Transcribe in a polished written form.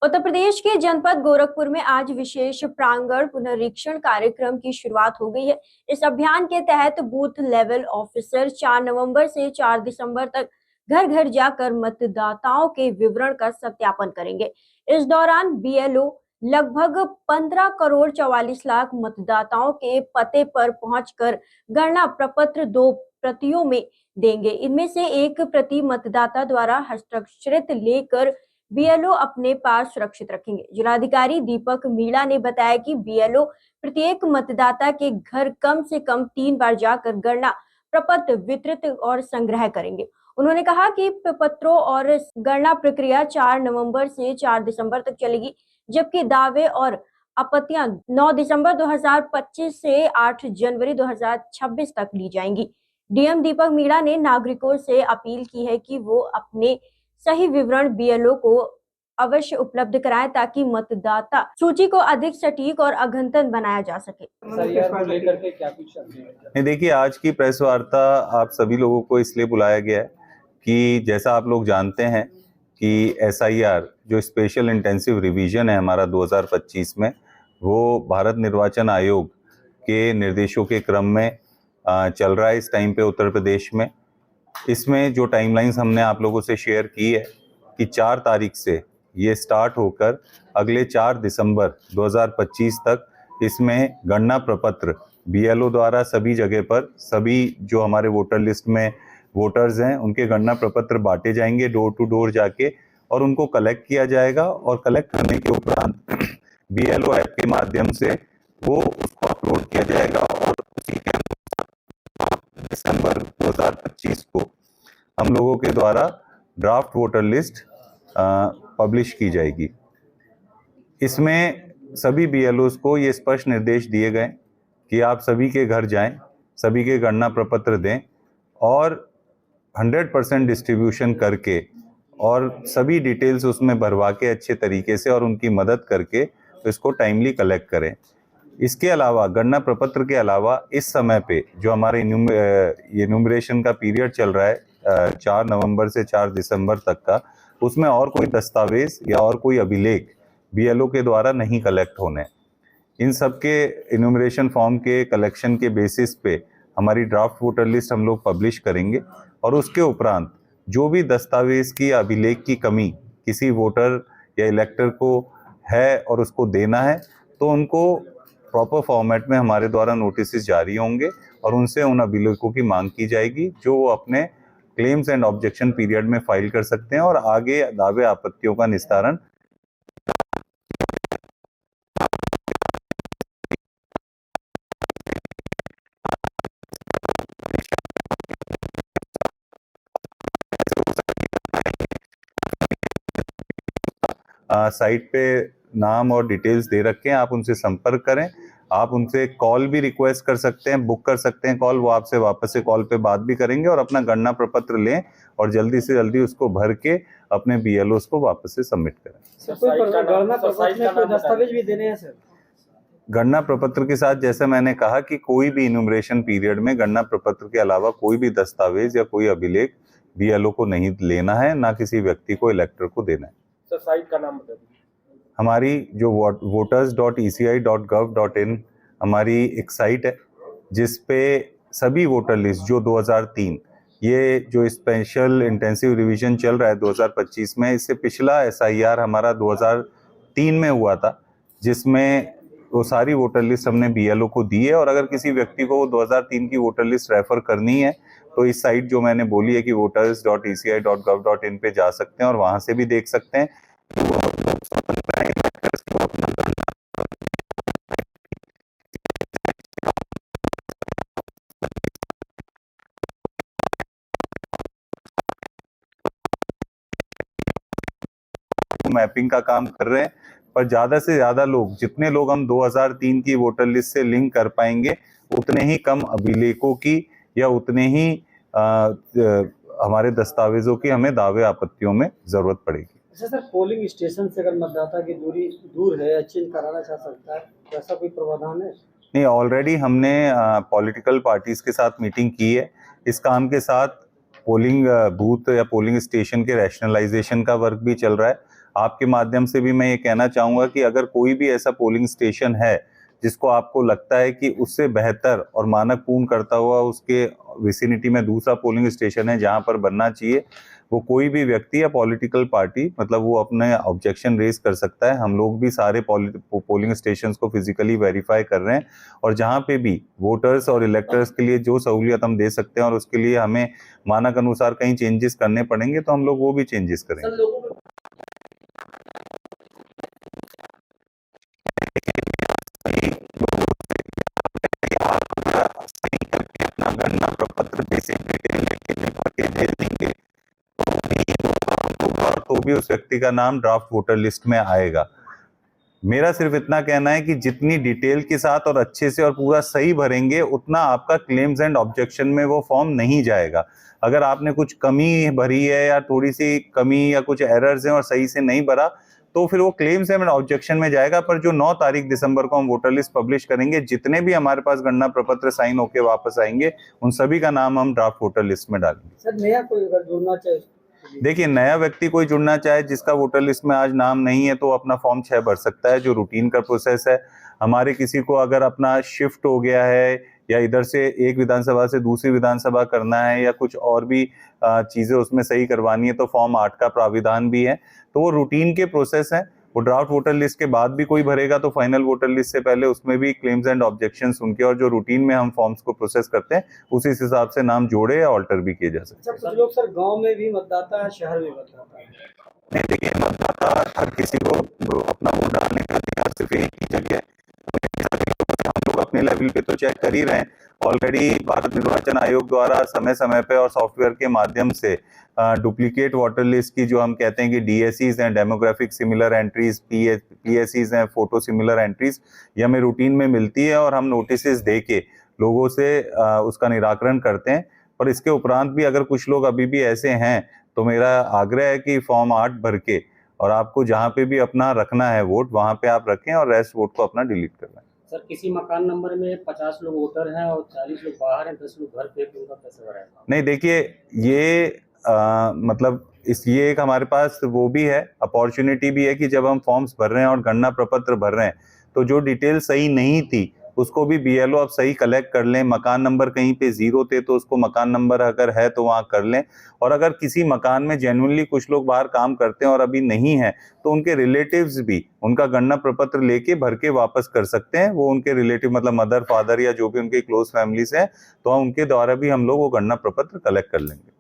उत्तर प्रदेश के जनपद गोरखपुर में आज विशेष प्रांगण पुनरीक्षण कार्यक्रम की शुरुआत हो गई है। इस अभियान के तहत बूथ लेवल ऑफिसर 4 नवंबर से 4 दिसंबर तक घर घर जाकर मतदाताओं के विवरण का सत्यापन करेंगे। इस दौरान बीएलओ लगभग 15 करोड़ 44 लाख मतदाताओं के पते पर पहुंचकर गणना प्रपत्र 2 प्रतियों में देंगे। इनमें से एक प्रति मतदाता द्वारा हस्ताक्षरित लेकर बीएलओ अपने पास सुरक्षित रखेंगे। जिलाधिकारी दीपक मीणा ने बताया कि बीएलओ प्रत्येक मतदाता के घर कम से कम 3 बार जाकर गणना प्रपत्र वितरित और संग्रह करेंगे। उन्होंने कहा कि प्रपत्रों और गणना प्रक्रिया 4 नवंबर से 4 दिसंबर तक चलेगी, जबकि दावे और आपत्तियां 9 दिसंबर 2025 से 8 जनवरी 2026 तक ली जाएंगी। डीएम दीपक मीणा ने नागरिकों से अपील की है कि वो अपने सही विवरण बीएलओ को अवश्य उपलब्ध कराएं ताकि मतदाता सूची को अधिक सटीक और अद्यतन बनाया जा सके। देखिए, आज की प्रेस वार्ता आप सभी लोगों को इसलिए बुलाया गया है कि जैसा आप लोग जानते हैं कि एसआईआर जो स्पेशल इंटेंसिव रिवीजन है हमारा 2025 में, वो भारत निर्वाचन आयोग के निर्देशों के क्रम में चल रहा है इस टाइम पे उत्तर प्रदेश में। इसमें जो टाइमलाइंस हमने आप लोगों से शेयर की है कि 4 तारीख से ये स्टार्ट होकर अगले 4 दिसंबर 2025 तक इसमें गणना प्रपत्र बीएलओ द्वारा सभी जगह पर सभी जो हमारे वोटर लिस्ट में वोटर्स हैं उनके गणना प्रपत्र बांटे जाएंगे डोर टू डोर जाके, और उनको कलेक्ट किया जाएगा और कलेक्ट करने के उपरांत बीएलओ ऐप के माध्यम से वो उसको अपलोड किया जाएगा और उसी के दिसंबर 2025 को हम लोगों के द्वारा ड्राफ्ट वोटर लिस्ट पब्लिश की जाएगी। इसमें सभी बीएलओस को ये स्पष्ट निर्देश दिए गए कि आप सभी के घर जाएं, सभी के गणना प्रपत्र दें और 100% डिस्ट्रीब्यूशन करके और सभी डिटेल्स उसमें भरवा के अच्छे तरीके से और उनकी मदद करके तो इसको टाइमली कलेक्ट करें। इसके अलावा गणना प्रपत्र के अलावा इस समय पे जो हमारे इन्यूमरेशन का पीरियड चल रहा है 4 नवंबर से 4 दिसंबर तक का, उसमें और कोई दस्तावेज या और कोई अभिलेख बीएलओ के द्वारा नहीं कलेक्ट होने। इन सब के इन्यूमरेशन फॉर्म के कलेक्शन के बेसिस पे हमारी ड्राफ्ट वोटर लिस्ट हम लोग पब्लिश करेंगे और उसके उपरांत जो भी दस्तावेज की अभिलेख की कमी किसी वोटर या इलेक्टर को है और उसको देना है तो उनको प्रॉपर फॉर्मेट में हमारे द्वारा नोटिस जारी होंगे और उनसे उन अभिलेखों की मांग की जाएगी जो वो अपने क्लेम्स एंड ऑब्जेक्शन पीरियड में फाइल कर सकते हैं और आगे दावे आपत्तियों का निस्तारण साइट पे नाम और डिटेल्स दे रखे हैं, आप उनसे संपर्क करें। आप उनसे कॉल भी रिक्वेस्ट कर सकते हैं, बुक कर सकते हैं कॉल, वो आपसे वापस से कॉल पे बात भी करेंगे और अपना गणना प्रपत्र लें और जल्दी से जल्दी उसको भर के अपने बीएलओस को वापस से सबमिट करें। गणना प्रपत्र में कोई दस्तावेज भी देने हैं सर? गणना प्रपत्र के साथ जैसे मैंने कहा कि कोई भी इन्यूमरेशन पीरियड में गणना प्रपत्र के अलावा कोई भी दस्तावेज या कोई अभिलेख बीएलओ को नहीं लेना है, ना किसी व्यक्ति को इलेक्टर को देना है। सर साइट का नाम बता दीजिए। हमारी जो voters.eci.gov.in हमारी एक साइट है जिस पे सभी वोटर लिस्ट जो 2003 ये जो स्पेशल इंटेंसिव रिवीजन चल रहा है 2025 में, इससे पिछला एसआईआर हमारा 2003 में हुआ था जिसमें वो सारी वोटर लिस्ट हमने बीएलओ को दी है। और अगर किसी व्यक्ति को 2003 की वोटर लिस्ट रेफर करनी है तो इस साइट जो मैंने बोली है कि voters.eci.gov.in पे जा सकते हैं और वहां से भी देख सकते हैं। मैपिंग का काम कर रहे हैं, पर ज्यादा से ज्यादा लोग, जितने लोग हम 2003 की वोटर लिस्ट से लिंक कर पाएंगे उतने ही कम अभिलेखों की या उतने ही हमारे दस्तावेजों की हमें दावे आपत्तियों में जरूरत पड़ेगी। सर पोलिंग स्टेशन से अगर मतदाता की दूरी दूर है, चेंज कराना चाह सकता है, ऐसा कोई प्रावधान है? नहीं, ऑलरेडी हमने पॉलिटिकल पार्टीज के साथ मीटिंग की है। इस काम के साथ पोलिंग बूथ या पोलिंग स्टेशन के रैशनलाइजेशन का वर्क भी चल रहा है। आपके माध्यम से भी मैं ये कहना चाहूंगा कि अगर कोई भी ऐसा पोलिंग स्टेशन है जिसको आपको लगता है कि उससे बेहतर और मानक पूर्ण करता हुआ उसके विसिनिटी में दूसरा पोलिंग स्टेशन है जहां पर बनना चाहिए, वो कोई भी व्यक्ति या पॉलिटिकल पार्टी मतलब वो अपने ऑब्जेक्शन रेज कर सकता है। हम लोग भी सारे पोलिंग स्टेशंस को फिजिकली वेरीफाई कर रहे हैं और जहां पे भी वोटर्स और इलेक्टर्स के लिए जो सहूलियत हम दे सकते हैं और उसके लिए हमें मानक अनुसार कहीं चेंजेस करने पड़ेंगे तो हम लोग वो भी चेंजेस करेंगे। अपना गणना प्रपत्र बेसिक डिटेल लेके भर के भेज देंगे तो भी उस व्यक्ति का नाम ड्राफ्ट वोटर लिस्ट में आएगा। मेरा सिर्फ इतना कहना है कि जितनी डिटेल के साथ और अच्छे से और पूरा सही भरेंगे उतना आपका क्लेम्स एंड ऑब्जेक्शन में वो फॉर्म नहीं जाएगा। अगर आपने कुछ कमी भरी है या थोड़ी सी कमी या कुछ एरर्स हैं और सही से नहीं भरा तो फिर वो क्लेम्स एंड ऑब्जेक्शन में जाएगा। पर जो 9 तारीख दिसंबर को हम वोटर लिस्ट पब्लिश करेंगे, जितने भी हमारे पास गणना प्रपत्र साइन होके वापस आएंगे उन सभी का नाम हम ड्राफ्ट वोटर लिस्ट में डालेंगे। सर नया कोई अगर जुड़ना चाहे, देखिए नया व्यक्ति कोई जुड़ना चाहे जिसका वोटर लिस्ट में आज नाम नहीं है तो अपना फॉर्म 6 भर सकता है, जो रूटीन का प्रोसेस है। हमारे किसी को अगर अपना शिफ्ट हो गया है या इधर से एक विधानसभा से दूसरी विधानसभा करना है या कुछ और भी चीजें उसमें सही करवानी है तो फॉर्म 8 का प्राविधान भी है। तो वो रूटीन के प्रोसेस है। वो ड्राफ्ट वोटर लिस्ट के बाद भी कोई भरेगा तो फाइनल वोटर लिस्ट से पहले उसमें भी क्लेम्स एंड ऑब्जेक्शंस उनके और जो रूटीन में हम फॉर्म्स को प्रोसेस करते हैं उसी हिसाब से नाम जोड़े या ऑल्टर भी किए जा सकते हैं। कुछ लोग सर गांव में भी मतदाता है, शहर में मतदाता है। नहीं देखिए, मतदाता हर किसी को अपना वोट डालने का अधिकार सिर्फ एक ही जगह है। हम लोग अपने लेवल पे तो चेक कर ही रहे हैं। ऑलरेडी भारत निर्वाचन आयोग द्वारा समय समय पे और सॉफ्टवेयर के माध्यम से डुप्लीकेट वोटर लिस्ट की जो हम कहते हैं कि डीएसईज हैं, डेमोग्राफिक सिमिलर एंट्रीज, पीएसईज हैं, फोटो सिमिलर एंट्रीज, ये हमें रूटीन में मिलती है और हम नोटिसेस दे के लोगों से उसका निराकरण करते हैं। पर इसके उपरांत भी अगर कुछ लोग अभी भी ऐसे हैं तो मेरा आग्रह है कि फॉर्म 8 भर के और आपको जहाँ पे भी अपना रखना है वोट वहाँ पे आप रखें और रेस्ट वोट को अपना डिलीट कर लें। सर किसी मकान नंबर में 50 लोग वोटर हैं और 40 लोग बाहर हैं, 10 लोग घर पे, तो उनका कैसे भरेगा? नहीं देखिए, ये मतलब ये एक हमारे पास वो भी है, अपॉर्चुनिटी भी है कि जब हम फॉर्म्स भर रहे हैं और गणना प्रपत्र भर रहे हैं तो जो डिटेल सही नहीं थी उसको भी बीएलओ अब सही कलेक्ट कर लें। मकान नंबर कहीं पे 0 थे तो उसको मकान नंबर अगर है तो वहाँ कर लें। और अगर किसी मकान में जेन्युइनली कुछ लोग बाहर काम करते हैं और अभी नहीं है तो उनके रिलेटिव्स भी उनका गणना प्रपत्र लेके भर के वापस कर सकते हैं। वो उनके रिलेटिव मतलब मदर फादर या जो भी उनके क्लोज फैमिलीज हैं तो उनके द्वारा भी हम लोग वो गणना प्रपत्र कलेक्ट कर लेंगे।